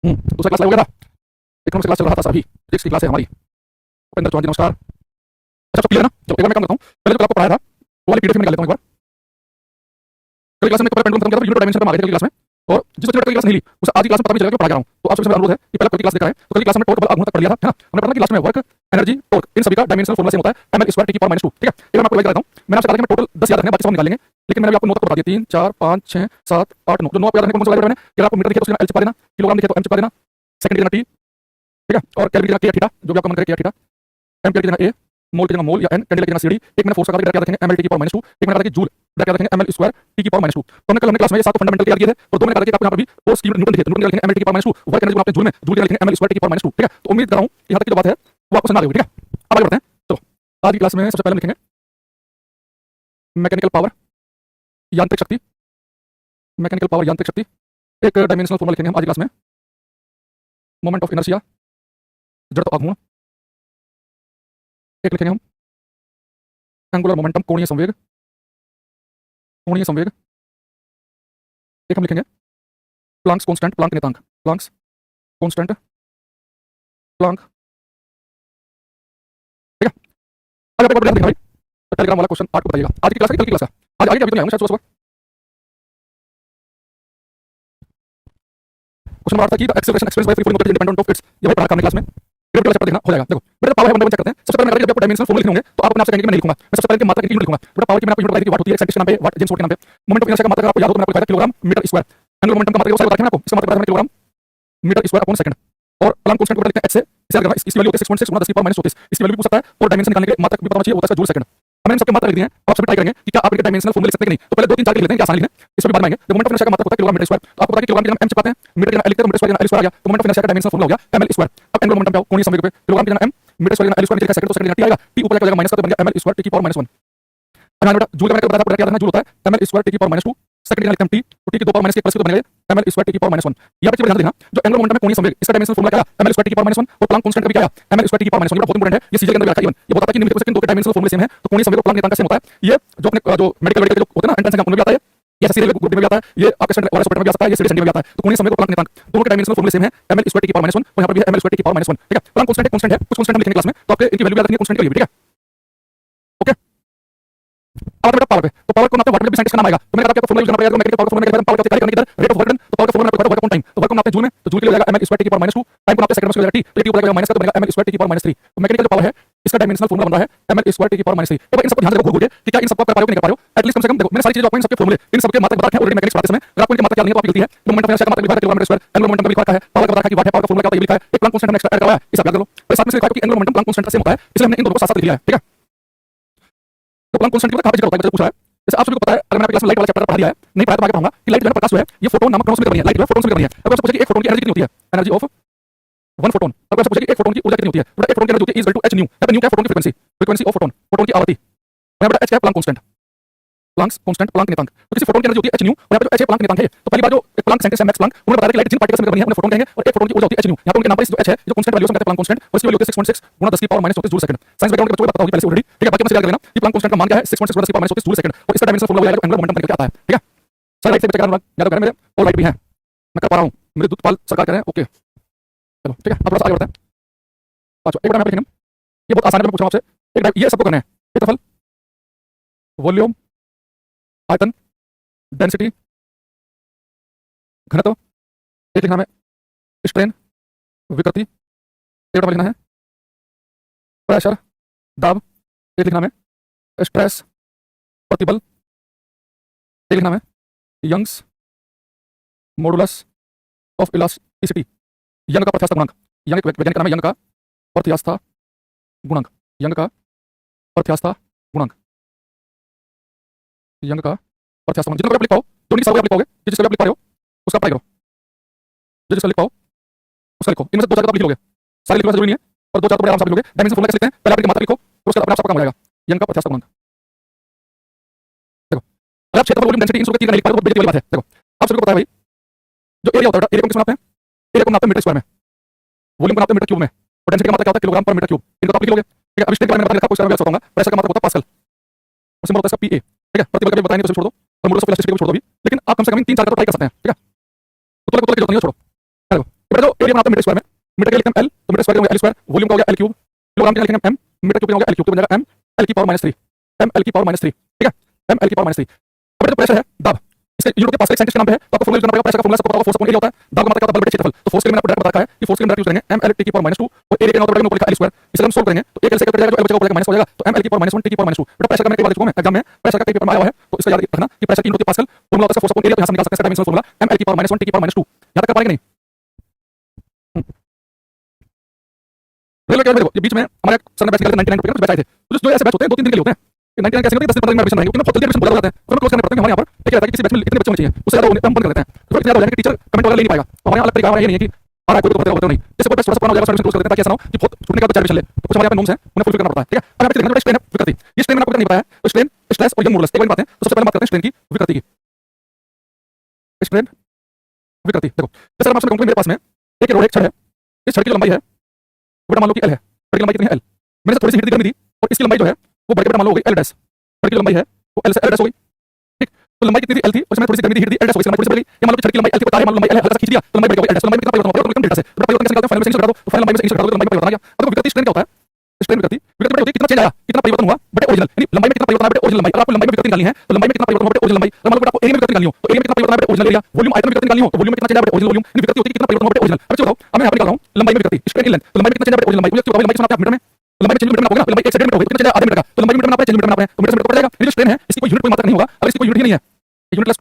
दूसरा क्लास लगा था, इकोनॉमिक्स क्लास चल रहा था सर, अभी फिजिक्स की क्लास है हमारी। उपेंद्र चौहान जी नमस्कार। अच्छा सब क्लियर है ना? चलो एक बार मैं काम करता हूँ, पहले जो आपको पढ़ाया था वो वाली पीडीएफ में निकाल लेता हूँ एक बार। कल क्लास में पहले पेंडुलम खत्म किया था, यूनिट डायमेंशन पे हम आ गए थे कल क्लास में। और जिस बच्चे ने कल क्लास नहीं ली उसे आज की क्लास में पता भी चलेगा कि पढ़ा रहा हूँ। तो आप सबसे मेरा अनुरोध है कि पहले कल की क्लास देखा है, तो कल की क्लास में टोटल आगुण तक पढ़ लिया था, है ना? हमने पढ़ा कि क्लास में वर्क, एनर्जी, टॉर्क इन सभी का डायमेंशनल फॉर्मूला सेम होता है ml स्क्वायर टी की पावर -2। ठीक है, एक बार मैं आपको रिवाइज कराता हूँ। मैंने आपसे कहा था कि मैं टोटल 10 याद रखने, बाकी सब हम निकाल लेंगे, लेकिन मैंने आपको 9 तक बता दिया, 3 4 5 6 7 8 9। जो 9 आपको याद रखने को कौन सा मैंने, अगर आपको मीटर दिखे तो उसका एल चिपका देना, किलोग्राम दिखे तो एम चिपका देना, सेकंड देना टी, ठीक है, और कैलोरी देना के थीटा, जो भी आपका मन करे के थीटा, एम्पियर देना ए, मोल देना मोल या एन, कैंडल देना सीडी। एक मैंने फोर्स का याद रखेंगे ml टी की पावर -2, एक मैंने कहा कि जूल याद रखेंगे ml स्क्वायर टी की पावर -2। तो हमने कल हमने क्लास में ये 7 फंडामेंटल याद किए थे, और दो मैंने कहा कि आपको यहाँ पर भी फोर्स की न्यूटन दिखे, तो न्यूटन लिखेंगे ml टी की पावर -2, वर्क एनर्जी को आपने जूल में, जूल लिखेंगे ml स्क्वायर टी की पावर -2। ठीक है, तो उम्मीद कर रहा हूँ यहाँ तक की जो बात है वो आपको समझ आ गई होगी। ठीक है, अब आगे बढ़ते हैं। चलो आज की क्लास में सबसे पहले लिखेंगे मैकेनिकल पावर, यांत्रिक शक्ति, मैकेनिकल पावर यांत्रिक शक्ति। एक डायमेंशनल फॉर्मूला लिखेंगे हम आज की क्लास में, मोमेंट ऑफ इनर्शिया, जड़त्व आघूर्ण। एक लिखेंगे हम एंगुलर मोमेंटम, कोणीय संवेग, कोणीय संवेग। एक हम लिखेंगे प्लांक्स कांस्टेंट, प्लांक नियतांक, प्लांक्स कांस्टेंट, प्लांक। ठीक है, अगर पेपर देखेंगे भाई तो टेलीग्राम वाला क्वेश्चन 8 को बताइएगा। आज की क्लास है, कल की क्लास है? आज आएगा, अभी तो नहीं आऊंगा शायद सुबह। क्वेश्चन नंबर 8 था कि the acceleration experience by free falling object independent of its, ये भाई पढ़ा हमने क्लास में, ग्रेविटी वाला चैप्टर देखना हो जाएगा। देखो बेटा पावर है, वन चेक करते हैं। सबसे पहले मैं जब आपको डायमेंशनल फॉर्मूला लिखने होंगे तो आप अपने आप से कहेंगे कि मैं नहीं लिखूंगा, मैं सबसे पहले की मात्रा की यूनिट लिखूंगा। बेटा पावर की मैंने आपको यूनिट बताई थी, वाट होती है, एक्साइटेशन नाम पे, वाट जेम्स वोल्ट के नाम पे। मोमेंट ऑफ इनर्शिया का मात्रा अगर आपको याद हो तो मैंने आपको बताया kilogram metre square. Angular momentum का मात्रा वो सारे बताया मैंने आपको, इसका मात्रा बताया मैंने kilogram metre square upon second. और प्लांक कांस्टेंट को लिखते हैं h से, इसे करना इसकी वैल्यू होती है 6.6 गुणा 10 की पावर -34। इसकी वैल्यू भी पूछ सकता है, और डायमेंशन निकालने के लिए मात्रक भी पता चाहिए, होता है जूल सेकंड। हमने इन सबके मात्रा लिख दिए हैं, आप सभी ट्राई करेंगे कि क्या आप इनके डायमेंशनल फॉर्मूले लिख सकते हैं कि नहीं। तो पहले 2 3 4 लिख लेते हैं कि आसान लिखने, इसमें भी बाद में आएंगे। जो मोमेंट ऑफ इनर्शिया का मात्रक होता है किलोग्राम मीटर स्क्वायर, तो आपको पता है कि किलोग्राम की जगह m चिपकाते हैं, मीटर की जगह l लिखते हैं, मीटर स्क्वायर की जगह l स्क्वायर आ गया, तो मोमेंट ऑफ इनर्शिया का डायमेंशनल फॉर्मूला हो गया ml स्क्वायर। अब एंगुलर मोमेंटम पे आओ, कोणीय संवेग पे किलोग्राम की जगह m, मीटर स्क्वायर की जगह l स्क्वायर, नीचे लिखा सेकंड, तो सेकंड की जगह t आएगा, t ऊपर जाकर माइनस का, तो बन गया ml स्क्वायर t की पावर -1। अब यहाँ बेटा जूल का मैंने बताया था, याद रखना जूल होता है ml स्क्वायर t की पावर -2, सेकंड की जगह लिखते हैं t, तो t की 2 पावर -1 प्लस के तो बनेगा ml स्क्वायर t की पावर -1। यहाँ पे ध्यान देना, जो एंगुलर मोमेंटम में कोणीय संवेग, इसका डायमेंशनल फॉर्मूला क्या है ml स्क्वायर t की पावर -1, और प्लांक कांस्टेंट का भी क्या है ml स्क्वायर t की पावर -1। ये बहुत इंपॉर्टेंट है, ये सीजे के अंदर रखा है। इवन ये बताता है कि निम्नलिखित में से किन दो के डायमेंशनल फॉर्मूले सेम है, तो कोणीय संवेग और प्लांक नियतांक का सेम होता है। ये जो अपने जो मेडिकल के जो होते हैं ना एंट्रेंस एग्जाम, उनमें भी आता है, ये एसएससी रेलवे ग्रुप में भी आता है, ये आपके स्टैंडर्ड वाला सॉफ्टवेयर में भी आ सकता है, ये सीडी में भी आता है। तो कोणीय संवेग और प्लांक नियतांक दोनों के डायमेंशनल फॉर्मूले सेम है ml स्क्वायर t की पावर -1, और यहाँ पर भी है ml स्क्वायर t की पावर -1। ठीक है, प्लांक कांस्टेंट कांस्टेंट है, कुछ कांस्टेंट हम लिखेंगे क्लास में, तो आपके इनकी वैल्यू याद रखनी है, कांस्टेंट की वैल्यू। ठीक है, अब बेटा पावर पे, तो पावर को नापते वाट में भी साइंटिस्ट का नाम आएगा, तो मैंने कहा कि आपको फॉर्मूला यूज करना पड़ेगा। मैकेनिकल पावर का फॉर्मूला क्या है, पावर का कार्य करने की रेट ऑफ वर्क डन, तो पावर का फॉर्मूला आपको वर्क ऑन टाइम, तो वर्क को नापते हैं जूल में, तो जूल के लिए हो जाएगा ml स्क्वायर t की पावर -2, टाइम को नापते हैं सेकंड में, हो जाएगा t, तो t ऊपर जाएगा माइनस का, तो बनेगा ml स्क्वायर t की पावर -3। तो मैकेनिकल जो पावर है इसका डायमेंशनल फॉर्मूला बन रहा है ml स्क्वायर t की पावर -3। एक बार इन सबको ध्यान से घूर घूर के कि क्या इन सबको आप कर पा रहे हो कि नहीं कर पा रहे हो। एटलीस्ट कम से कम देखो मैंने सारी चीजें आपको इन सबके फॉर्मूले, इन सबके मात्रक बता रखे हैं ऑलरेडी मैकेनिक्स पढ़ाते समय। अगर आपको इनके मात्रक याद नहीं है तो आपकी गलती है। मोमेंट ऑफ इनर्शिया का मात्रक लिखा है kilogram metre square, angular momentum का लिखा है, पावर का बता रखा है कि वाट है, पावर का फॉर्मूला क्या होता है ये लिखा है, एक प्लांक कांस्टेंट हमने एक्स्ट्रा ऐड करवाया है, इसे आप याद कर लो। तो साथ में से लिखा है कि एंगुलर मोमेंटम प्लांक कांस्टेंट का सेम होता है, इसलिए हमने इन दोनों को साथ साथ लिख लिया है। ठीक है, तो प्लांक कांस्टेंट की कहां पे जिक्र होता है, बच्चे पूछ रहा है। जैसे आप सभी को पता है, अगर मैंने क्लास में लाइट वाला चैप्टर पढ़ा दिया है, नहीं पढ़ा तो आगे पढ़ाऊंगा कि लाइट जो है प्रकाश जो है ये फोटोन नामक कणों से मिलकर बनी है। लाइट जो है फोटोन से मिलकर बनी है। अगर आपसे पूछे कि एक फोटोन की एनर्जी कितनी होती है, एनर्जी ऑफ वन फोटोन। अगर आपसे पूछे कि एक फोटोन की ऊर्जा कितनी होती है, तो एक फोटोन की एनर्जी होती है is equal to h nu. यहाँ पे न्यू क्या है, फोटोन की frequency, frequency of photon, photon की आवृत्ति। और यहाँ पे h क्या है, Planck constant, Planck's constant, Planck नियतांक। तो किसी फोटोन की एनर्जी होती है h न्यू, और यहाँ पे जो h है प्लांक नियतांक है। तो पहली बार जो एक प्लांक साइंटिस्ट है मैक्स प्लांक, उन्होंने बताया कि लाइट जिन पार्टिकल्स से मिलकर बनी है उन्हें फोटोन कहेंगे, और एक फोटोन की ऊर्जा होती है h न्यू। यहाँ पे उनके नाम पर इस जो h है जो कांस्टेंट वैल्यू से कहते हैं प्लांक कांस्टेंट, और इसकी वैल्यू होती है 6.6 गुणा 10 की power -34 joule second. Science background के बच्चों को पता होगी पहले से ऑलरेडी। ठीक है, बाकी मत याद कर लेना कि प्लांक कांस्टेंट का मान क्या है, 6.6 गुणा 10 की पावर -34 जूल सेकंड, और इसका डायमेंशनल फॉर्मूला आएगा एंगुलर मोमेंटम करके आता है। ठीक है, सर लाइट से बच्चे का याद करें, मेरे और लाइट भी है, मैं कर पा रहा हूं, मेरे दूतपाल सरकार कह रहे हैं ओके। चलो ठीक है, अब थोड़ा सा आगे बढ़ते हैं। अच्छा एक बार मैं लिखेंगे, ये बहुत आसान है, मैं पूछ रहा हूं आपसे, एक ये सबको करना है। क्षेत्रफल, वॉल्यूम, आयतन, डेंसिटी, घनत्व, एक लिखना है स्ट्रेन, विकृति, एक लिखना है प्रेशर, दाब, एक लिखना है स्ट्रेस, प्रतिबल, एक लिखना है Young's modulus of elasticity, Young का प्रत्यास्थ गुणांक। यंग एक वैज्ञानिक का नाम है, यंग का प्रत्यास्थ गुणांक, यंग का प्रत्यास्थ गुणांक, यंग का प्रत्यास्थ गुणांक। जितना आप लिख पाओ, जो नहीं सब आप लिख पाओगे, जिसका आप लिख पा रहे हो उसका अप्लाई करो, जो जिसका लिख पाओ उसका लिखो। इनमें से 2 4 तो आप लिख लोगे, सारे लिखना जरूरी नहीं है, और 2 4 तो बड़े आराम से आप लिख लोगे। डायमेंशन फॉर्मूला कैसे लिखते हैं, पहले आप इनकी मात्रा लिखो, तो उसके बाद अपने आप सबका काम हो जाएगा। यंग का प्रत्यास्थ गुणांक। देखो अगर आप क्षेत्रफल, वॉल्यूम, डेंसिटी इन सबके तीन नहीं लिख पाए तो बहुत बेइज्जती वाली बात है। देखो आप सभी को पता है भाई, जो एरिया होता है एरिया को किस में नापते हैं, एरिया को नापते हैं मीटर स्क्वायर में, वॉल्यूम को नापते हैं मीटर क्यूब में, और डेंसिटी का मात्रा क्या होता है, किलोग्राम पर मीटर क्यूब। इनको आप लिख लोगे। ठीक है, अब स्ट्रेन का मैंने बता रखा, उसका मैं बताऊंगा। प्रेशर का मात्रा होता है पास्कल, और सिंबल होता है इसका पीए। ठीक है, प्रतिबल का भी बताया नहीं तो छोड़ दो, और मोडुलस ऑफ इलास्टिसिटी को छोड़ दो भी, लेकिन आप कम से कम इन 3 4 का तो ट्राई कर सकते हैं। ठीक है, तो तुलक की जरूरत नहीं है, छोड़ो। देखो एक बेटा जो एरिया बनाते हैं मीटर स्क्वायर में, मीटर के लिखते हैं एल, तो मीटर स्क्वायर का एल स्क्वायर, वॉल्यूम का हो गया एल क्यूब, किलोग्राम के लिखेंगे एम, मीटर क्यूब का हो गया एल क्यूब, तो बन जाएगा एम एल की पावर -3, एम एल की पावर -3, ठीक है, एम एल की पावर -3। अब जो प्रेशर है दाब, इसके यूनिट के पास एक साइंटिस्ट के नाम पे है, तो आपको फॉर्मूला यूज करना पड़ेगा। प्रेशर का फॉर्मूला सबको पता होगा, फोर्स अपॉन एरिया होता है, दाब का मतलब क्या होता है बल बटे क्षेत्रफल। तो फोर्स के लिए मैंने आपको डायरेक्ट बता रखा है कि फोर्स के लिए डायरेक्ट यूज करेंगे एम एल टी की पावर -2 और एरिया के नाम पे ऊपर लिखा एल स्क्वायर। इसे हम सोल्व करेंगे तो एक एल से कट जाएगा, जो एल बचेगा वो पड़ेगा माइनस हो जाएगा, तो एम एल की पावर -1 टी की पावर -2। बेटा प्रेशर का मैं एक बार लिखूंगा, मैं एग्जाम में प्रेशर का कई पेपर में आया हुआ है, तो इसका याद रखना कि प्रेशर की यूनिट पास्कल, फॉर्मूला होता है फोर्स अपॉन एरिया, तो यहां से निकाल सकते हैं इसका डायमेंशनल फॉर्मूला एम एल की पावर -1 टी की पावर -2। यहां तक कर पाएंगे नहीं? रेलवे के बीच में हमारे सर ने बैच निकाले थे 99 रुपए का, कुछ बैच आए थे, तो जो ऐसे बैच होते हैं 2-3 दिन के लिए होते हैं। 99 कैसे होते हैं? 10 दिन 15 दिन में एडमिशन रहेंगे, क्योंकि बहुत जल्दी एडमिशन बुला जाते हैं, तो हमें क्लोज करना पड़ता है कि हमारे यहाँ पर एक रहता है कि किसी बैच में इतने बच्चे होने चाहिए, उससे ज्यादा हम बंद कर देते हैं। तो इतना ज्यादा हो जाएगा कि टीचर कमेंट वगैरह ले नहीं पाएगा। तो हमारे यहाँ अलग तरीका हमारा ये नहीं है कि आ रहा है कोई तो बताओ नहीं, जैसे कोई बैच थोड़ा सा पुराना हो जाएगा एडमिशन क्लोज कर देते हैं, ताकि ऐसा ना हो कि बहुत छूटने का बच्चा एडमिशन ले। तो कुछ हमारे यहाँ पे नॉर्म्स हैं, उन्हें फुलफिल करना पड़ता है, ठीक है। अब आप देखिए स्ट्रेन विकृति, ये स्ट्रेन मैंने आपको नहीं बताया, तो स्ट्रेन, स्ट्रेस और यंग मॉडुलस एक बार बात है। तो सबसे पहले बात करते हैं स्ट्रेन की विकृति की। स्ट्रेन विकृति देखो, जैसे हम आपसे कहूं मेरे पास में एक रोड, एक छड़ है, इस छड़ की लंबाई है बेटा मान लो कि एल है, छड़ की लंबाई कितनी है एल, मैंने थोड़ी सी हिट दी और इसकी लंबाई जो है वो बढ़ के बेटा मान लो हो गई एल डैश, छड़ की लंबाई है वो एल से एल डैश हो गई, ठीक। तो लंबाई कितनी थी एल थी, उसमें थोड़ी सी गर्मी दी हिट दी एल डैश हो गई, लंबाई थोड़ी सी बढ़ गई। या मान लो कि छड़ की लंबाई एल थी, पता है मान लो लंबाई एल है, हल्का सा खींच दिया तो लंबाई बढ़ गई एल डैश, तो लंबाई में कितना परिवर्तन होगा तो एकदम डेल्टा से। तो परिवर्तन कैसे निकालते हैं? फाइनल में से इंग्लिश घटा दो, तो फाइनल लंबाई में से इंग्लिश घटा दो, लंबाई में परिवर्तन आ गया। अब देखो विकृति स्ट्रेन क्या होता है? स्ट्रेन विकृति, विकृति होती है कितना चेंज आया, कितना परिवर्तन हुआ बटे ओरिजिनल, यानी लंबाई में कितना परिवर्तन आया बटे ओरिजिनल लंबाई। अगर आपको लंबाई में विकृति निकालनी है तो लंबाई में कितना परिवर्तन हुआ बटे ओरिजिनल लंबाई। मान लो आपको एरिया में विकृति निकालनी हो तो एरिया में कितना परिवर्तन आया बटे ओरिजिनल एरिया, वॉल्यूम आयतन में विकृति निकालनी हो तो वॉल्यूम में कितना चेंज आया बटे ओरिजिनल वॉल्यूम। यानी विकृति होती है कितना परिवर्तन हुआ बटे ओरिजिनल। अब बताओ अब मैं यहाँ पर निकाल रहा हूँ लंबाई में विकृति स्ट्रेन इन लेंथ, तो लंबाई में कितना चेंज आया बटे ओरिजिनल लंबाई, मुझे क्यों लंबाई कितना मीटर में, लंबाई में चेंज मीटर में होगा ना, लंबाई 1 सेकंड में हो गई तो कितना चेंज आधे मीटर का, तो लंबाई मीटर में नापना है, चेंज मीटर में नापना है, तो मीटर से मीटर पड़ जाएगा। ये जो स्ट्रेन है इसकी कोई यूनिट कोई मात्रक नहीं होगा, अगर इसकी कोई यूनिट ही नहीं है, यूनिटलेस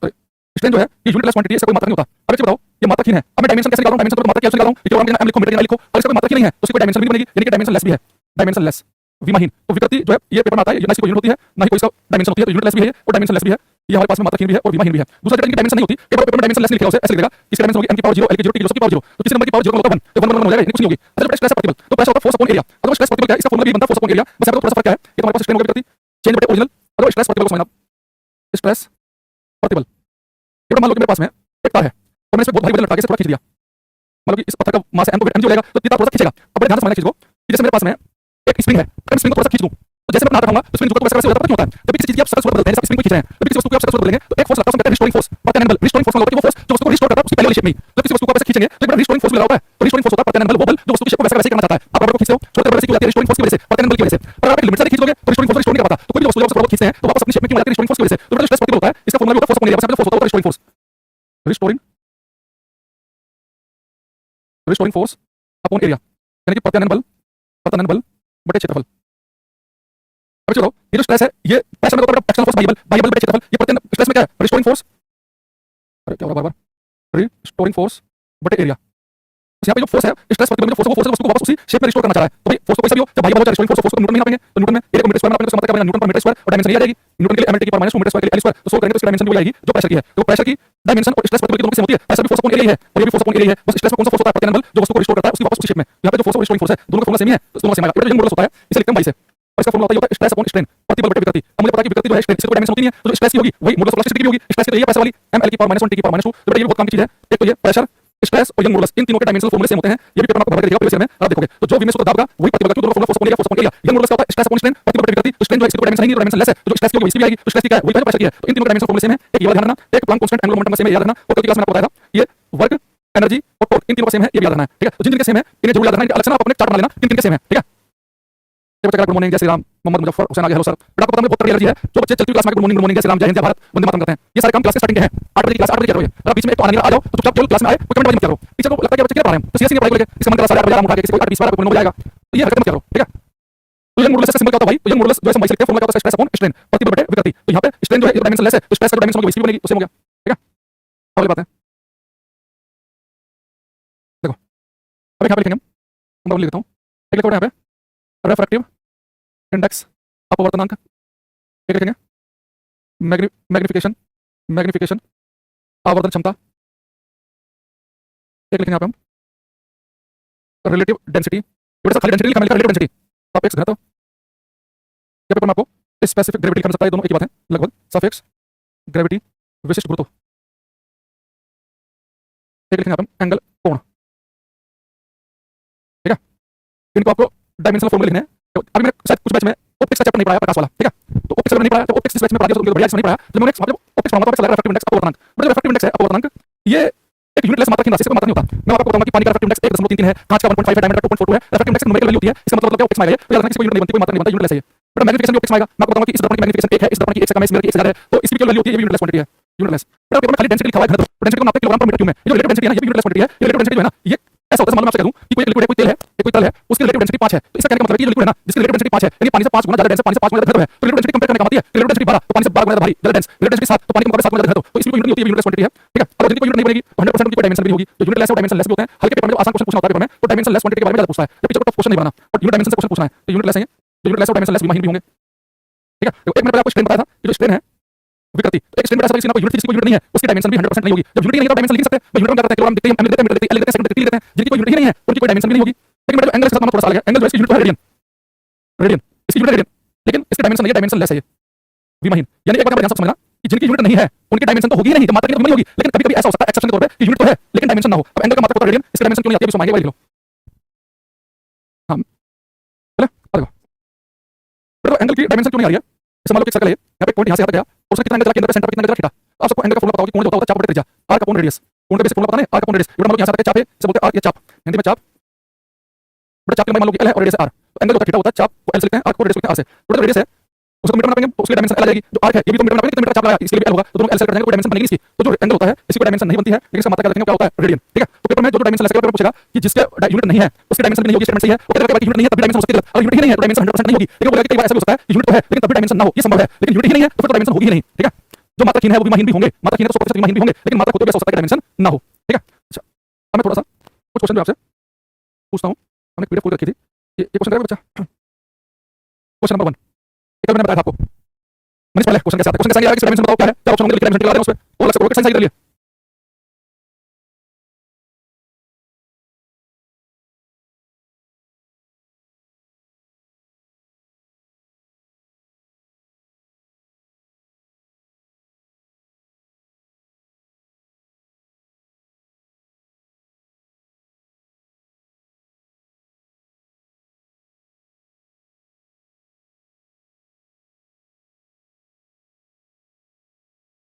स्ट्रेन जो है ये यूनिटलेस क्वांटिटी है, इसका कोई मात्रक नहीं होता। अब एक चीज बताओ ये मात्रकहीन है, अब मैं डायमेंशन कैसे निकालूं? डायमेंशन तो मात्रक कैसे निकालूं? किलोग्राम के एम लिखो, मीटर के एम लिखो, और इसका कोई मात्रक ही नहीं है तो इसकी कोई डायमेंशन भी नहीं बनेगी, यानी कि डायमेंशन लेस भी है, डायमेंशन लेस विमाहीन। तो विकृति जो है ये पेपर में आता है, ना इसकी कोई यूनिट होती है ना ही कोई इसका डायमेंशन होती है, तो यूनिटलेस भी है और डायमेंशन लेस भी है। ये हमारे पास में मात्रकहीन भी है और विमाहीन भी है। दूसरा इनकी डायमेंशन नहीं होती, एक बार पेपर में डायमेंशन लेस लिखा है उसे ऐसे लिखेगा इसकी डायमेंशन होगी m की पावर 0 l की 0 t की पावर 0, तो किसी नंबर की पावर 0 का मतलब 1, तो 1 1 हो जाएगा, कुछ नहीं होगी। अच्छा स्ट्रेस प्रतिबल, तो प्रेशर होता है फोर्स अपॉन एरिया, अगर स्ट्रेस प्रतिबल क्या है इसका फॉर्मूला भी बनता है फोर्स अपॉन एरिया, बस यहाँ पे थोड़ा सा फर्क क्या है, ये तुम्हारे पास स्ट्रेन हो गई विकृति चेंज बटे ओरिजिनल, अगर स्ट्रेस प्रतिबल को समझना, स्ट्रेस प्रतिबल ये मान लो कि मेरे पास में एक तार है और मैंने इसमें बहुत भारी वजन लटका के इसे थोड़ा खींच दिया, मतलब कि इस पत्थर का मास है m, तो m हो जाएगा, तो तार थोड़ा सा खींचेगा। अब बड़े ध्यान से समझना चीज को कि जैसे मेरे पास में एक स्प्रिंग है, मैं स्प्रिंग को थोड़ा सा खींच दूं तो जैसे मैं अपना हाथ रखूंगा तो स्प्रिंग झुकता तो वैसे हो जाता है, क्यों होता है? जब भी किसी चीज की आप सकल सूरत बदलते हैं, जैसे स्प्रिंग को खींच रहे हैं, जब किसी वस्तु की आप सकल सूरत बदलेंगे तो एक फोर्स लगता है, उसको कहते हैं restoring force, perpendicular restoring force होता है, वो फोर्स जो वस्तु को रिस्टोर करता है उसकी पहले वाली शेप में ही। जब किसी वस्तु को आप ऐसे खींचेंगे तो एक बार रिस्टोरिंग फोर्स मिला होता है, तो रिस्टोरिंग फोर्स होता है परपेंडिकुलर, वो बल जो वस्तु की शेप को वैसे वैसे करना चाहता है। आप रबर को खींचते हो छोटे रबर से क्यों जाती है? रिस्टोरिंग फोर्स की वजह से, परपेंडिकुलर की वजह से। पर आप एक लिमिट से खींच दोगे तो रिस्टोरिंग फोर्स रिस्टोर नहीं कर पाता, तो कोई भी वस्तु जब आप खींचते हैं तो वापस अपनी शेप में क्यों जाती है? रिस्टोरिंग फोर्स की वजह से। तो जो स्ट्रेस प्रतिबल होता है इसका फॉर्मूला भी होता है फोर्स अपॉन एरिया, बस यहाँ पे फोर्स होता है restoring force, restoring force upon area, यानी कि प्रत्यानयन बल बटे क्षेत्रफल। अब चलो ये जो स्ट्रेस है ये प्रेशर में होता है एक्सटर्नल फोर्स बाह्य बल बटे क्षेत्रफल, ये प्रत्यानयन स्ट्रेस में क्या है? रिस्टोरिंग फोर्स, अरे क्या हो रहा है बार-बार, रिस्टोरिंग फोर्स बटे एरिया। तो यहाँ पे जो फोर्स है स्ट्रेस प्रतिबल में जो फोर्स है वो फोर्स वस्तु को वापस उसी शेप में रिस्टोर करना चाह रहा है, तो भाई फोर्स को कैसा भी हो, जब बाह्य बल रिस्टोरिंग फोर्स को न्यूटन में नापेंगे तो न्यूटन में एरिया को मीटर स्क्वायर में नापेंगे तो इसका मतलब क्या बनेगा न्यूटन पर मीटर स्क्वायर, और डायमेंशन ये आ जाएगी न्यूटन के लिए m की पावर -2 मीटर स्क्वायर के लिए l स्क्वायर, तो सोल्व करेंगे तो इसकी डायमेंशन भी आएगी जो प्रेशर की है। तो प्रेशर की डायमेंशन और स्ट्रेस प्रतिबल की दोनों की सेम होती है, प्रेशर भी फोर्स अपॉन एरिया है और ये भी फोर्स अपॉन एरिया है, बस स्ट्रेस में कौन सा फोर्स होता है? प्रत्यानयन बल जो वस्तु को रिस्टोर करता है उसकी वापस उसी शेप में। यहाँ पे जो फोर्स और रिस्टोरिंग फोर्स है दोनों का फॉर्मूला सेम ही है, तो दोनों सेम आएगा। ये जो मॉडुलस होता है इसे लिखते हैं बाई से, और इसका फॉर्मूला होता है स्ट्रेस अपॉन स्ट्रेन प्रतिबल बटे विकृति। अब मुझे पता है कि विकृति जो है स्ट्रेन इसकी कोई डायमेंशन होती नहीं है, तो जो स्ट्रेस की होगी वही मॉडुलस प्लास्टिसिटी की भी होगी। स्ट्रेस की तो ये प्रेशर वाली m l की पावर -1 t की पावर -2, तो बेटा ये बहुत काम की चीज है। एक तो ये प्रेशर स्ट्रेस और यंग मॉडुलस इन तीनों के डायमेंशनल फॉर्मूले सेम होते हैं, ये भी पेपर में आपको भर के दिखेगा प्रीवियस ईयर में, आप देखोगे तो जो v में सूत्र दाब का वही प्रतिबल का, क्यों दोनों formula force upon area, force upon area. Young modulus का होता है स्ट्रेस अपॉन स्ट्रेन प्रतिबल बटे विकृति, तो स्ट्रेन जो है इसकी कोई डायमेंशन नहीं है, डायमेंशन लेस है, तो जो स्ट्रेस की होगी इसकी भी आएगी, तो स्ट्रेस की क्या है वही प्रेशर की है, तो इन तीनों के डायमेंशन फॉर्मूले सेम है। एक ये वाला ध्यान रखना, एक Planck constant angular momentum same है, याद रखना। और कल की क्लास में आपको बताया था ये वर्क एनर्जी और टॉर्क इन तीनों का सेम है, ये भी याद रखना है, ठीक है। तो जिन जिनके सेम है इन्हें जरूर याद रखना, अलग से ना आप अपने चार्ट बना लेना किन किन के सेम है, ठीक है। गुड मॉर्निंग जय श्री राम, मोहम्मद मुजफ्फर हुसैन आ गया, हेलो सर। बेटा आपको पता है बहुत तगड़ी एनर्जी है, जो बच्चे चलती क्लास में गुड मॉर्निंग जय श्री राम जय हिंद जय भारत वंदे मातरम करते हैं, ये सारे काम क्लास के स्टार्टिंग के हैं। 8 बजे की क्लास 8 बजे कर रही है, अगर बीच में एक तो आने आ जाओ तो चुपचाप क्लास में आए, कोई कमेंट मत करो। टीचर को लगता है कि बच्चे क्या पढ़ा रहे हैं तो सीरियसली पढ़ाई को लेके इसका मन करा 8:30 बजे उठा के किसी को 8:20 को 9 बजे आएगा, तो ये हरकत मत करो, ठीक है। तो यंग मॉडुलस से सिंबल क्या होता है भाई? तो यंग मॉडुलस जो है हम लिखते हैं, फॉर्मूला क्या होता है? स्ट्रेस अपॉन स्ट्रेन प्रतिबल बटे विकृति। तो यहाँ पे स्ट्रेन जो है डायमेंशन लेस है, तो स्ट्रेस का डायमेंशन होगी इसकी भी बनेगी, तो सेम हो गया, ठीक है। अगली बात है देखो, अब यहाँ पे लिखेंगे हम डबल लिख देता हूँ, एक लिखो यहाँ पे रेफ्रैक्टिव इंडेक्स अपवर्तनांक, एक लिखेंगे मैग्निफिकेशन आवर्धन क्षमता, एक लिखेंगे यहाँ पे हम रिलेटिव डेंसिटी, बेटा खाली डेंसिटी लिखा, मैं लिखा रिलेटिव डेंसिटी, तो आप एक्स घनत्व, या पेपर में आपको स्पेसिफिक ग्रेविटी लिखा सकता है, दोनों एक ही बात है लगभग, सफिक्स ग्रेविटी विशिष्ट गुरुत्व, एक लिखेंगे आप एंगल कोण, ठीक है। इनको आपको डायमेंशनल फॉर्मूले लिखने हैं। अभी मैंने शायद कुछ बैच में ऑप्टिक्स का चैप्टर नहीं पढ़ाया प्रकाश वाला, ठीक है, तो ऑप्टिक्स नहीं पढ़ाया, तो ऑप्टिक्स इस बैच में पढ़ा दिया तो उनको बढ़िया नहीं पढ़ाया। जब मैंने ऑप्टिक्स पढ़ाऊंगा तो एक्स रेफ्रैक्टिव इंडेक्स अपवर्तनांक, मतलब रेफ्रैक्टिव इंडेक्स है अपवर्तनांक, ये एक एक यूनिटलेस मात्रा की राशि से कोई मात्रा नहीं होता। मैं आपको बताऊंगा कि पानी का रिफ्रैक्टिव इंडेक्स 1.33 है, कांच का 1.5 है, डायमंड का 2.42 है। रिफ्रैक्टिव इंडेक्स न्यूमेरिकल वैल्यू होती है, इसका मतलब क्या ऑप्टिक्स में आएगा। तो याद रखना किसी को यूनिट नहीं बनती, कोई मात्रा नहीं बनता, यूनिटलेस है ये। बेटा मैग्नीफिकेशन भी ऑप्टिक्स में आएगा। मैं आपको बताऊंगा कि इस दर्पण की मैग्नीफिकेशन 1 है, इस दर्पण की 1 से कम है, इस मिरर की 1 से ज्यादा है, तो इसकी वैल्यू होती है, ये यूनिटलेस क्वांटिटी है, यूनिटलेस। बेटा पेपर में खाली डेंसिटी लिखा हुआ है, घनत्व डेंसिटी को नापते किलोग्राम पर मीटर क्यूब में। ये जो रिलेटिव डेंसिटी है ना, ये भी यूनिटलेस क्वांटिटी है। ये रिलेटिव डेंसिटी जो है ना, ये ऐसा होता है, मान लो मैं आपसे कह दूं कि कोई लिक्विड है, कोई तेल है, कोई तरल है, उसकी रिलेटिव डेंसिटी 5 है, तो इसका कहने का मतलब है कि ये लिक्विड है ना, जिसकी रिलेटिव डेंसिटी 5 है, यानी पानी से 5 गुना ज्यादा डेंस है, पानी से 5 गुना ज्यादा घनत्व है, तो रिलेटिव डेंसिटी कंपेयर करने का मतलब है रिलेटिव डेंसिटी 12 तो पानी से 12 गुना ज्यादा भारी, ज्यादा डेंस, रिलेटिव डेंसिटी 7 तो पानी के मुकाबले 7 गुना ज्यादा घनत्व, तो इसमें कोई यूनिट नहीं होती है, यूनिटलेस क्वांटिटी है, ठीक है। अगर जिनकी कोई यूनिट नहीं बनेगी तो 100% उनकी कोई डायमेंशन भी नहीं होगी। जो यूनिटलेस है वो डायमेंशन लेस भी होते हैं। हल्के पेपर में जो आसान क्वेश्चन पूछना होता है पेपर में, तो डायमेंशन लेस क्वांटिटी के बारे में ज्यादा पूछता है, जब टीचर को टफ क्वेश्चन नहीं बनाना, बट यूनिट डायमेंशन से क्वेश्चन पूछना है, तो यूनिटलेस है ये, तो यूनिटलेस और डायमेंशन लेस भी माहिर भी होंगे, ठीक है। तो एक मिनट पहले आपको स्ट्रेन बताया था, ये जो स्ट्रेन है विकृति, तो एक स्ट्रेन में ऐसा किसी ना कोई यूनिट किसी को यूनिट नहीं है, उसकी डायमेंशन भी 100% नहीं होगी। जब यूनिट नहीं है तो डायमेंशन लिख सकते हैं, तो यूनिट में क्या करते हैं, किलोग्राम देखते हैं, एम लिखते हैं, मीटर देखते हैं, एल लिखते हैं, सेकंड देखते हैं, जिनकी कोई यूनिट ही नहीं है उनकी कोई डायमेंशन भी नहीं होगी। लेकिन मेरा जो एंगल के साथ थोड़ा सा अलग है, एंगल जो इसकी यूनिट है रेडियन, रेडियन इसकी यूनिट है रेडियन, लेकिन इसकी डायमेंशन नहीं है, डायमेंशन लेस है ये भी माहिर। यानी एक बात ध्यान से समझना कि जिनकी यूनिट नहीं है उनकी डायमेंशन तो होगी ही नहीं, तो मात्रा की तो नहीं होगी, लेकिन कभी-कभी ऐसा हो सकता है एक्सेप्शन के तौर पे कि यूनिट तो है लेकिन डायमेंशन ना हो। अब एंगल का मात्रा होता है रेडियन, इसकी डायमेंशन क्यों नहीं आती है, इसको मांगे लिख लो। हां चलो आ देखो, तो एंगल की डायमेंशन क्यों नहीं आ रही है, जैसे मान लो कि सर्कल है, यहाँ पे पॉइंट यहाँ से यहाँ तक गया और उसका कितना एंगल चला, केंद्र पे सेंटर पे कितना एंगल चला, थीटा। आप सबको एंगल का फॉर्मूला पता होगा कि कोण जो होता है चाप बटे त्रिज्या, आर का कोण रेडियस, कोण का बेसिक फॉर्मूला पता नहीं, आर का कोण रेडियस। ये मान लो यहाँ से तक चाप है, इसे बोलते हैं आर, ये चाप, हिंदी में चाप, बड़ा चाप की लंबाई मान लो कि एल है और रेडियस है आर, तो एंगल जो होता है थीटा होता है, चाप को एल से लिखते हैं, आर को रेडियस लिखते हैं आर से, तो रेडियस है उसको मीटर में नापेंगे तो उसकी डायमेंशन एल आ जाएगी। जो आर्क है ये भी तो मीटर में नापेंगे, कितने मीटर का चाप लगा इसके लिए भी एल होगा, तो दोनों एल से कट जाएंगे, कोई डायमेंशन बनेगी इसकी। तो जो एंगल होता है इसकी कोई डायमेंशन नहीं बनती है, लेकिन इसका मात्रा क्या लिखेंगे, क्या होता है रेडियन, ठीक है। तो पेपर में जो डायमेंशन लेकर पेपर पूछेगा कि जिसके यूनिट नहीं है उसकी डायमेंशन भी नहीं होगी, स्टेटमेंट सही है, वो कहता है कि यूनिट नहीं है तब भी डायमेंशन हो सकती है, और यूनिट ही नहीं है तो डायमेंशन 100% नहीं होगी। लेकिन बोलेगा कि कई बार ऐसा भी हो सकता है कि यूनिट तो है लेकिन तब भी डायमेंशन ना हो, ये संभव है, लेकिन यूनिट ही नहीं है तो फिर तो डायमेंशन होगी ही नहीं, ठीक है। जो मात्राहीन है वो भी माहीन भी होंगे, मात्राहीन है तो 100% माहीन भी होंगे, लेकिन मात्रा होते हुए ऐसा हो सकता है कि डायमेंशन ना हो, ठीक है। अच्छा अब मैं थोड़ा सा कुछ क्वेश्चन आपसे पूछता हूं, हमने पीडीएफ खोल रखी थी, ये क्वेश्चन करेगा बच्चा। क्वेश्चन नंबर 1 एक मैंने बताया था आपको, मनीष पहले क्वेश्चन कैसे आता है, क्वेश्चन कैसे आएगा, किस डायमेंशन बताओ क्या है, चार ऑप्शन होंगे, लिख के डायमेंशन लगा देना उसमें, और अलग से रॉकेट साइंस कर लिए।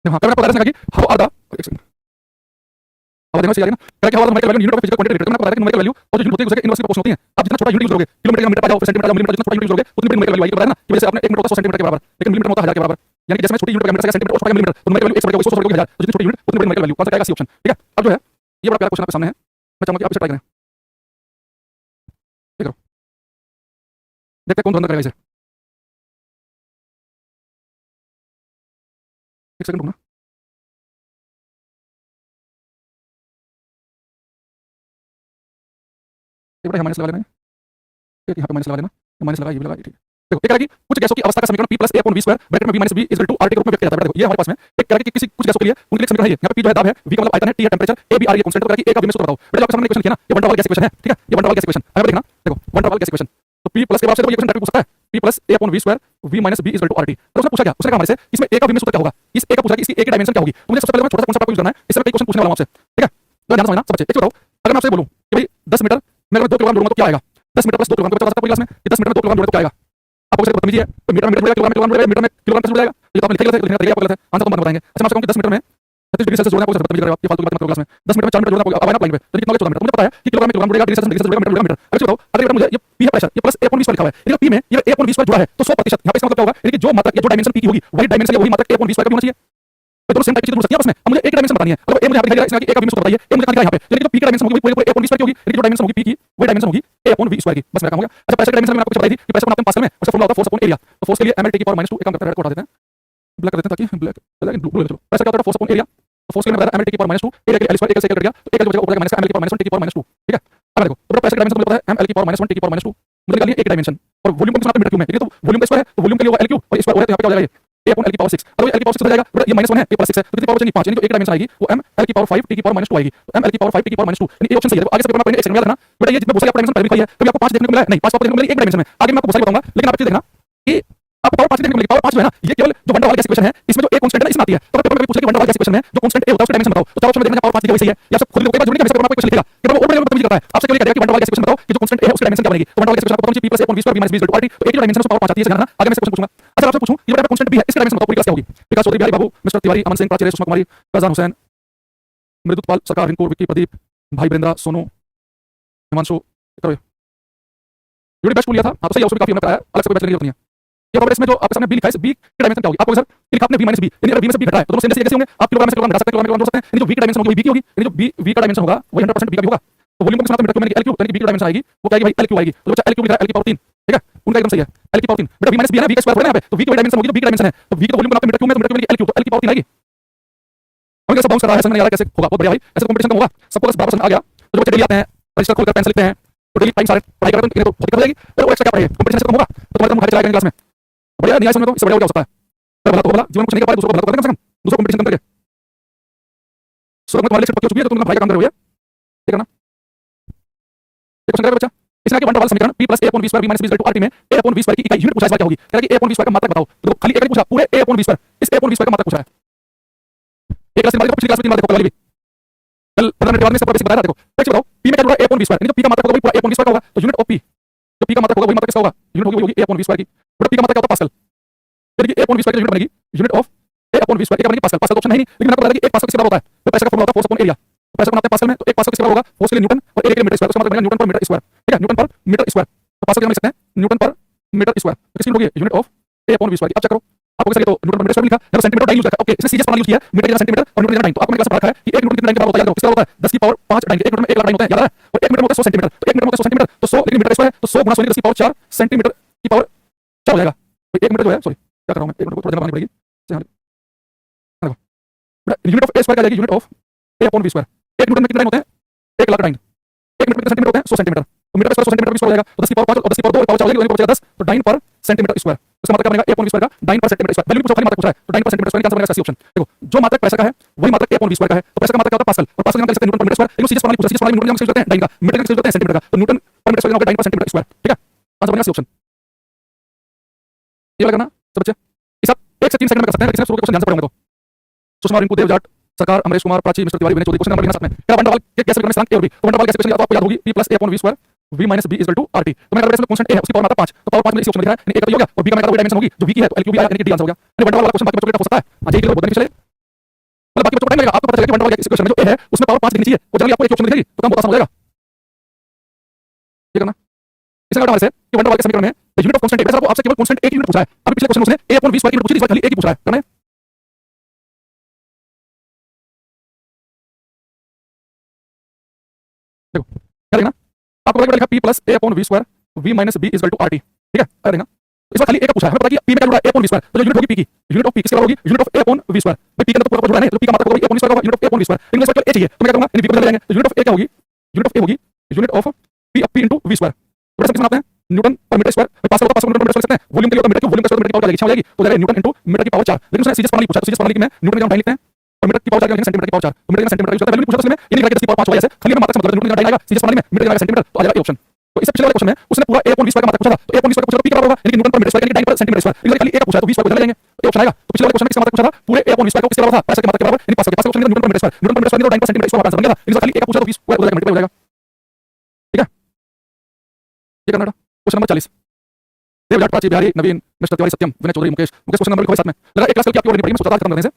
हां तो मैंने आपको बता रहा था कि हाउ आर द एक सेकंड अब देखो सही आ रही है ना, क्या क्या हुआ numerical value unit of physical quantity तो मैंने आपको बताया कि न्यूमेरिकल वैल्यू और जो यूनिट होती है उसके इनवर्स प्रोपोर्शनल होती है। आप जितना छोटा यूनिट यूज करोगे, किलोमीटर या मीटर पा जाओ, फिर सेंटीमीटर या मिलीमीटर, जितना छोटा यूनिट यूज करोगे उतनी बड़ी न्यूमेरिकल वैल्यू आएगी, बताया ना कि वैसे आपने 1 मीटर होता है 100 सेंटीमीटर के बराबर, लेकिन मिलीमीटर में होता है 1000 के बराबर, यानी जैसे मैं छोटी यूनिट का मीटर से सेंटीमीटर और छोटा मिलीमीटर तो न्यूमेरिकल वैल्यू 1 बटे 100 बटे 1000, तो जितनी छोटी यूनिट उतनी बड़ी न्यूमेरिकल वैल्यू, कौन सा आएगा सी ऑप्शन, ठीक है। अब जो है ये बड़ा प्यारा क्वेश्चन आपके सामने है, मैं चाहूंगा कि आप इसे ट्राई करें, ठीक है। देखते हैं कौन धुरंधर करेगा इसे, एक सेकंड रुकना। ये बड़ा माइनस लगा लेना है, ठीक है, यहाँ पे माइनस लगा देना, माइनस लगा, ये भी लगा, ठीक है। देखो एक कह रहा है कि कुछ गैसों की अवस्था का समीकरण P + A/V² ब्रैकेट में V - B = RT के रूप में व्यक्त किया जाता है। देखो ये हमारे पास में एक कह रहा है कि किसी कुछ गैसों के लिए उनके लिए समीकरण है ये, यहाँ पे P जो है दाब है, V का मतलब आयतन है, T है टेंपरेचर, A B R ये कांस्टेंट है, तो कह रहा है कि A का V में सूत्र बताओ। बेटा जो आपके सामने क्वेश्चन लिखा ना, ये वन डर वाल गैस इक्वेशन है, ठीक है, ये वन डर वाल गैस इक्वेशन। अब देखना देखो वन डर वाल गैस इक्वेशन, तो P+ के बाद से तो ये क्वेश्चन डायरेक्ट पूछ सकता है, P + A/V² V - B = RT। तो उसने पूछा क्या, उसने कहा हमारे से इसमें A का V में सूत्र क्या होगा, इस A का पूछा कि इसकी A की डायमेंशन क्या होगी, तो मुझे सबसे पहले मैं छोटा सा कॉन्सेप्ट यूज करना है, इससे मैं कई क्वेश्चन पूछने वाला हूं आपसे, ठीक है। तो ध्यान से समझना सब बच्चे, एक बताओ अगर मैं आपसे बोलूं कि भाई 10 मीटर मैं अगर 2 किलोग्राम जोड़ूंगा तो क्या आएगा, 10 मीटर + 2 किलोग्राम को बचा सकता है पूरी क्लास में, ये 10 मीटर में 2 किलोग्राम जोड़े तो क्या आएगा, आपको उससे बदतमीजी है, तो मीटर में मीटर जुड़ेगा, किलोग्राम में किलोग्राम जुड़ेगा, मीटर में किलोग्राम कैसे जुड़ जाएगा, ये तो आपने लिखा ही गलत है, लिखने का तरीका आपको गलत है, आंसर तो हम बताएंगे। अच्छा मैं आपसे कहूं कि 10 मीटर में 36 डिग्री सेल्सियस जोड़ना, कोई बदतमीजी कर रहे हो आप, ये फालतू की बात मत करो क्लास में। 10 मीटर में 4 मीटर जोड़ना, अब आना अप्लाई पे, तो कितना होगा 14 मीटर, मुझे पता है कि किलोग्राम में किलोग्राम जुड़ेगा, डिग्री सेल्सियस डिग्री सेल्सियस जुड़ेगा, मीटर जुड़ेगा, मीटर। अच्छा बताओ अगर मुझे ये P है प्रेशर, ये प्लस A/V² लिखा हुआ है, लेकिन P में ये A/V² जुड़ा है तो 100% यहाँ पे इसका मतलब क्या होगा, यानी कि जो मात्रा जो डायमेंशन P की होगी वही डायमेंशन है, वही मात्रा A/V² का भी होना चाहिए। तो दोनों सेम टाइप की चीज जुड़ सकती है आपस में। अब मुझे एक डायमेंशन बतानी है, मतलब A मुझे यहाँ पे दिखाई दे रहा है, इसका A का V में सूत्र बताइए, A मुझे कहाँ दिख रहा है यहाँ पे, यानी कि जो P की डायमेंशन होगी वो पूरे A/V² की होगी, लेकिन जो डायमेंशन होगी P की वही डायमेंशन होगी A/V² की, बस मेरा काम हो गया। अच्छा प्रेशर की डायमेंशन मैंने आपको बताई थी कि प्रेशर को नापते हैं पास्कल में, उसका फॉर्मूला होता है फोर्स अपॉन एरिया, तो फोर्स के लिए mL × -2 एक काम करते हैं, हटा देते हैं, ब्लैक कर देते हैं ताकि ब्लैक लेकिन ब्लू ले चलो। प्रेशर क्या होता है फोर्स अपॉन एरिया, तो फोर्स के लिए बताया mL × -2, एरिया के L² एक से कट गया, तो एक जो बचेगा वो बचेगा -mL × -1 × -2, ठीक है। अब देखो तो प्रेशर की डायमेंशन मुझे पता है mL × -1 × -2, मुझे निकालनी है एक डायमेंशन, और वॉल्यूम को मीटर क्यूब में, ठीक है, तो वॉल्यूम का स्क्वायर है तो वॉल्यूम के लिए होगा L³ और स्क्वायर हो जाएगा, यहाँ पे क्या हो जाएगा ये A/L⁶। अब ये L⁶ हो जाएगा, ये -1 है, ये +6 है, तो कितनी पावर बचेगी 5, यानी जो एक डायमेंशन आएगी वो mL⁵ T⁻² आएगी, तो mL⁵ T⁻², यानी ये ऑप्शन सही है। आगे से पेपर में आपको एक सेकंड में याद रखना बेटा, ये जितने बहुत सारे आपको डायमेंशन पहले दिखाई है, कभी आपको 5 देखने को मिला है नहीं, 5 आपको देखने को मिला एक डायमेंशन में, आगे मैं आपको बहुत सारी बताऊंगा, लेकिन आप ये देखना कि आपको पावर 5 देखने को मिलेगी। पावर 5 जो है ना, ये केवल जो वन डर वाल गैस इक्वेशन है इसमें जो A कांस्टेंट है ना इसमें आती है, तो पेपर में भी पूछे कि वन डर वाल गैस इक्वेशन में जो कांस्टेंट A होता है उसका डायमेंशन बताओ, तो चार ऑप्शन में देखना पावर 5 दिखा वही सही है, या सब खुद ही पेपर जोड़ने का पेपर में आपको क्वेश्चन लिखेगा, पेपर में और बड़े बदतमीजी करता है, आपसे केवल कह देगा कि वन डर वाल गैस इक्वेशन बताओ कि जो कांस्टेंट A है उसकी डायमेंशन क्या बनेगी, तो वन डर वाल गैस इक्वेशन आपको पता होनी चाहिए P + A/V² V - B = RT, तो एक जो डायमेंशन है उसमें पावर 5 आती है, जानना आगे मैं से क्वेश्चन पूछूंगा। अच्छा आपसे पूछूं ये जो कांस्टेंट B है इसकी डायमेंशन बताओ पूरी क्लास क्या होगी, विकास चौधरी, बिहारी बाबू, मिस्टर तिवारी, अमन सिंह, प्राची, सुषमा कुमारी, फैजान हुसैन, मृदुपाल सरकार, रिंकू, विक्की, प्रदीप, भाई बृंदा, सोनू, हिमांशु, करो यूनिट बेस्ट टूल लिया था। हाँ तो सही है, उसमें काफी हमने कराया, अलग से कोई बेस्ट की जरूरत नहीं है। ये प्रॉपर्टी इसमें जो आपके सामने बी लिखा है, बी की डायमेंशन क्या होगी आपको सर ये लिखा आपने बी माइनस बी, यानी अगर बी में से बी घटा है तो दोनों सेम जैसे कैसे होंगे? आप किलोग्राम में से किलोग्राम घटा सकते हैं, किलोग्राम में किलोग्राम जोड़ सकते हैं, यानी जो बी की डायमेंशन होगी वही बी की होगी, यानी जो बी का डायमेंशन होगा वही 100% बी का भी होगा। तो वॉल्यूम को किसमें मीटर क्यूब यानी एल क्यूब, यानी बी की डायमेंशन आएगी वो क्या आएगी भाई एल क्यूब आएगी। तो बच्चा एल क्यूब लिख रहा है एल की पावर 3, ठीक है उनका एकदम सही है एल की पावर 3। बेटा बी माइनस बी है ना, बी का स्क्वायर थोड़ा है यहाँ पे, तो बी की डायमेंशन होगी जो बी की डायमेंशन है, तो बी का वॉल्यूम बनाते मीटर क्यूब में, तो मीटर क्यूब में एल क्यूब, तो एल की पावर 3 आएगी। हमें कैसे बाउंस कर रहा है समझ नहीं आ रहा कैसे होगा, बहुत बढ़िया भाई ऐसे कंपटीशन कम होगा, सबको बस बराबर समझ आ गया। तो जो बच्चे डेली आते हैं रजिस्टर खोलकर पेंसिल लिखते हैं तो डेली टाइम सारे पढ़ाई करते हैं तो बहुत दिक्कत हो जाएगी, और एक्स्ट्रा क्या पढ़ाइए कंपटीशन से कम होगा तो तुम्हारे मुखा चलाएगा क्लास में बढ़िया नहीं आया समझ तो इससे बढ़िया हो सकता है। भला तो भला जीवन में कुछ नहीं कर पाए दूसरों को भला तो कर कम से कम, दूसरों कंपटीशन कम करके सुरत में तुम्हारे पक्की हो चुकी है तो तुम भाई का काम कर रहे हो, ठीक है ना। ये क्वेश्चन करेगा बच्चा, इसमें कि वन वाला समीकरण p + a / v² v - b = rt में a / v² की इकाई यूनिट पूछा है, इस बार क्या होगी? कह रहा है कि a / v² का मात्रक बताओ, तो खाली एक ही पूछा पूरे a / v², इस a / v² का मात्रक पूछा है। एक क्लास में पिछली क्लास में 3 बार देखो, वाली भी कल 15 मिनट बाद में सब बेसिक बताया था। देखो नेक्स्ट बताओ p में क्या जुड़ा है a / v², यानी जो p का मात्रक होगा वही पूरा a / v² का होगा, तो यूनिट ऑफ p जो p का मात्रक होगा वही मात्रक किसका होगा? यूनिट होगी वही a / v² की। बट p का मात्रक क्या होता है? पास्कल, यानी कि a / v² की यूनिट बनेगी यूनिट ऑफ a / v² क्या बनेगी? पास्कल। पास्कल ऑप्शन है नहीं, लेकिन आपको बता दें कि 1 पास्कल किसके बराबर होता है? तो प्रेशर का फॉर्मूला होता है फोर्स अपॉन एरिया, तो प्रेशर को नापते हैं पास्कल में, तो 1 पास्कल किसके बराबर होगा? फोर्स के लिए न्यूटन और एरिया के लिए मीटर स्क्वायर, उसका मतलब बनेगा न्यूटन पर मीटर स्क्वायर, ठीक है न्यूटन पर मीटर स्क्वायर। तो पास्कल क्या लिख सकते हैं? न्यूटन पर मीटर स्क्वायर, तो किसकी होगी? Unit of a / v²। अब चेक करो आपको कैसे, तो न्यूटन पर मीटर स्क्वायर लिखा, जब सेंटीमीटर डाइन यूज करता है, ओके इसने सीरीज प्रणाली यूज किया है, मीटर या सेंटीमीटर और न्यूटन या डाइन। तो आपको मैंने क्लास में पढ़ा है कि 1 न्यूटन कितने डाइन के बराबर होता है? याद रखो किसका होता है? 10 की पावर 5 डाइन के, 1 न्यूटन में 1 लाख डाइन होते हैं, याद है। और 1 मीटर में होता है 100 सेंटीमीटर, तो 1 मीटर में होता है 100 सेंटीमीटर, तो 100 लेकिन मीटर स्क्वायर है तो 100 * 100 10 की पावर 4 सेंटीमीटर की पावर 4 हो जाएगा। तो 1 मीटर जो है सॉरी क्या कर रहा हूं मैं, 1 मीटर को थोड़ा जगह बनानी पड़ेगी। यूनिट ऑफ a स्क्वायर क्या आ जाएगी? Unit of a / v²। 1 Newton में कितने डाइन होते हैं? 1 लाख डाइन। 1 मीटर में कितने सेंटीमीटर होते हैं? 100 सेंटीमीटर, तो मीटर स्क्वायर 100 सेंटीमीटर भी स्क्वायर हो जाएगा, तो 10 की पावर 5 और 10 की पावर 2 पावर 4 हो जाएगी, तो बचेगा 10, तो डाइन पर सेंटीमीटर स्क्वायर। इसका मतलब क्या बनेगा? a / v² का डाइन पर सेंटीमीटर स्क्वायर। वैल्यू पूछा, खाली मात्रक पूछा है, तो डाइन पर सेंटीमीटर स्क्वायर का आंसर बनेगा सी ऑप्शन। देखो जो मात्रक प्रेशर का है वही मात्रक a / v² का है, तो प्रेशर का मात्रक क्या होता है? पास्कल, और पास्कल हम कह सकते हैं न्यूटन पर मीटर स्क्वायर, लेकिन सीरीज प्रणाली पूछा, सीरीज प्रणाली न्यूटन हम यूज करते हैं डाइन का, मीटर का यूज करते हैं सेंटीमीटर का, तो न्यूटन पर मीटर स्क्वायर का डाइन पर सेंटीमीटर स्क्वायर, ठीक है आंसर बनेगा सी ऑप्शन। ये वाला करना सब बच्चे, ये सब 1 से 3 सेकंड में कर सकते हैं, लेकिन शुरू के क्वेश्चन ध्यान से पढ़ोगे तो सुषमा, रिंकू, देव जाट, सरकार, अमरेश कुमार, प्राची, मिस्टर तिवारी, विनय चौधरी, क्वेश्चन नंबर लिखना साथ में। क्या वंडरवाल के कैसे विकर्ण स्थिरांक a और b, तो वंडरवाल कैसे क्वेश्चन आपको याद होगी p + a / v² v - b = rt। तो मैं अगर इसमें कांस्टेंट a है उसकी पावर मात्रा 5, तो पावर 5 में इसी ऑप्शन में लिखा है, यानी a का भी हो गया और b का मैं वही डायमेंशन होगी जो v की है, तो l क्यूब भी आएगा, यानी कि d आंसर हो गया। यानी वंडरवाल वाला क्वेश्चन बाकी बच्चों के लिए हो सकता है, हां जे के लिए बहुत बेनिफिशियल है, मतलब बाकी बच्चों को टाइम लगेगा, आपको पता चलेगा कि वंडरवाल के इस क्वेश्चन में जो a है उसमें पावर 5 लिखनी चाहिए, वो जनरली आपको एक ऑप्शन दिखेगी तो काम बहुत आसान हो जाएगा। ये करना इसका हमारे से कि वंडरवाल के समीकरण में the unit of constant a, आपको आपसे केवल कांस्टेंट a की यूनिट पूछा है। अभी पिछले क्वेश्चन में उसने a / v² की यूनिट पूछी थी, इस बार खाली a की पूछ रहा है, करना है देखो क्या देखना आपको लिखा p + a / v² v - b = rt, ठीक है अरे देखना इस बार खाली a का पूछा है, हमें पता है कि p में क्या जुड़ा है a / v², तो जो यूनिट होगी p की, यूनिट ऑफ p किसके बराबर होगी? Unit of a / v²। भाई p के अंदर तो पूरा जुड़ा है, तो p का मात्रक होगा a / v² का होगा, यूनिट ऑफ a / v², लेकिन इस बार केवल a चाहिए, तो मैं क्या करूंगा इन v को ले जाएंगे, तो यूनिट ऑफ a क्या होगी? यूनिट ऑफ a होगी यूनिट ऑफ p * v²। तो बड़ा सिंपल बनाते हैं, न्यूटन पर मीटर स्क्वायर, पास्कल होता है, पास्कल न्यूटन पर मीटर स्क्वायर सकते हैं, वॉल्यूम के लिए होता है मीटर क्यूब, वॉल्यूम का स्क्वायर मीटर की पावर क्या जाएगी? 6 हो जाएगी, तो जाएगा न्यूटन * मीटर की पावर 4। लेकिन उसने सीरीज प्रणाली पूछा, तो सीरीज प्रणाली में न्यूटन का डाइन लिखते हैं और मीटर की पावर 4 का सेंटीमीटर की पावर 4, तो मीटर का सेंटीमीटर यूज करते हैं, वैल्यू पूछा उसमें ये लिखा कि 10 की पावर 5 हो ऐसे, खाली में मात्रक से मतलब न्यूटन का डाइन आएगा, सीरीज प्रणाली में मीटर का सेंटीमीटर, तो आ जाएगा ये ऑप्शन। तो इससे पिछले वाले क्वेश्चन में उसने पूरा a / v² का मात्रक पूछा था, तो a / v² का पूछा तो p का बराबर होगा, यानी कि न्यूटन पर मीटर स्क्वायर यानी डाइन पर सेंटीमीटर स्क्वायर, लेकिन खाली a का पूछा है तो v² को चले जाएंगे, तो ये ऑप्शन आएगा। तो पिछले वाले क्वेश्चन में किसका मात्रक पूछा था? पूरे a / v² को किसके बराबर था? प्रेशर के मात्रक के बराबर, यानी पास्कल के, पास्कल ऑप्शन न्यूटन पर मीटर स्क्वायर, न्यूटन पर मीटर स्क्वायर डाइन पर सेंटीमीटर स्क्वायर आंसर बन गया था, लेकिन खाली a का पूछा तो v² हो जाएगा, मल्टीप्लाई हो जाएगा, ठीक है ये करना था। क्वेश्चन नंबर 40 देव जाट, प्राची, बिहारी, नवीन, मिस्टर तिवारी, सत्यम, विनय चौधरी, मुकेश क्वेश्चन नंबर लिखो साथ में। लगा एक क्लास कल की आपकी और नहीं पड़ेगी, मैं सोचा था खत्म करने से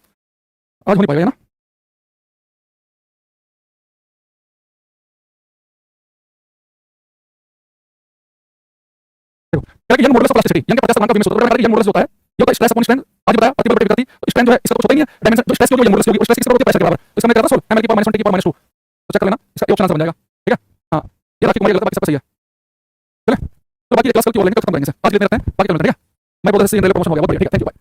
आज हो नहीं पाएगा, है ना। देखो क्या कि young modulus of plasticity, young के 50 मान का विमित होता है, यंग मॉडुलस होता है ये होता है स्ट्रेस अपॉन स्ट्रेन, आज बताया प्रतिबल बटे विकृति, स्ट्रेन जो है इसका कुछ होता ही नहीं है, डायमेंशन जो स्ट्रेस की होगी यंग मॉडुलस की होगी, स्ट्रेस किसके बराबर होती है? प्रेशर के बराबर। तो इसका मैं करता सोल्व ml की पावर -1 t की पावर -2, तो चेक कर लेना इसका ऑप्शन आंसर बन जाएगा, ठीक है हां ये राखी कुमारी लगता है बाकी सब सही है, चले तो बाकी क्लास कल की ऑनलाइन खत्म करेंगे, आज के लिए रहते हैं बाकी कल मिलते हैं, ठीक है मैं बोलता हूं सी इन रेलवे प्रमोशन हो गया, बहुत बढ़िया, ठीक है थैंक यू बाय।